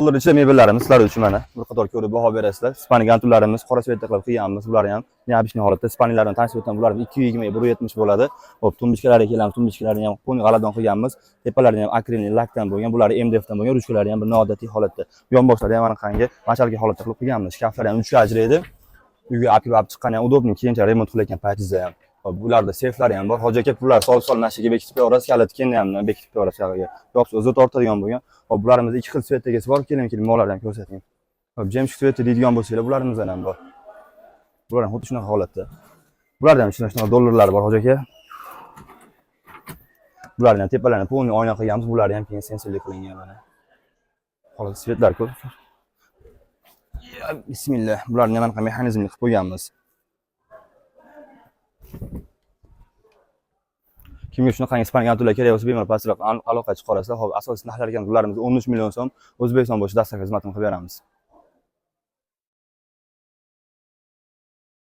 Ular ichida mebellarimiz sizlar uchun mana bir qator ko'rib baho berasizlar. Spaniganturlarimiz qora svetda qilib qilganmiz. Bular ham neobычный holatda. Spanilarni tanishib o'tdim. Bular 220 170 bo'ladi. Hop, tumbichkalariga kelamiz. Tumbichkalarni ham qo'ni g'aladon qilganmiz. Tepalarini ham akrilli lakdan bo'lgan. Bular MDFdan bo'lgan. Ruchkalari ham bir noodatiy holatda. Yonboshlari ham anaqangi machalga holatda qilib qilganmiz. Shkaflari ham 3 ga ajraydi. Uyga olib chiqqan ham udobniy, keyincha remont qilayotgan paytingizda ham. Hop, bularda seyflari ham bor. Hoji aka pullar sol nashiga bekitib qo'yasiz, kalit keyin ham bekitib qo'yasiz shagaga. Yo'qsa o'zi tortadigan bo'lgan. Hop, bularimiz ikki xil svetdagisi bor. Keling mollardan ko'rsating. Hop, jemshik sveti deydigan bo'lsanglar, bularimizdan ham bor. Bular ham xuddi shunaqa holatda. Bularda ham shunaqa dollarlar bor, hoji aka. Bularning tepalarini polni oyna qilganmiz. Bularni ham keyin sensorli qilingan mana. Xolos svetlar ko'p. Bismillah. Bularni ham anaqa mexanizmli qilib qo'yganmiz. Kimga shunaqangi Spaniganturlar kerak bo'lsa, bemalol pastroq aloqa chiqarasizlar. Hop, asosiy narxlar ekan, ularimiz 13 million so'm O'zbekiston bo'yicha dastlabki xizmatini qilib beramiz.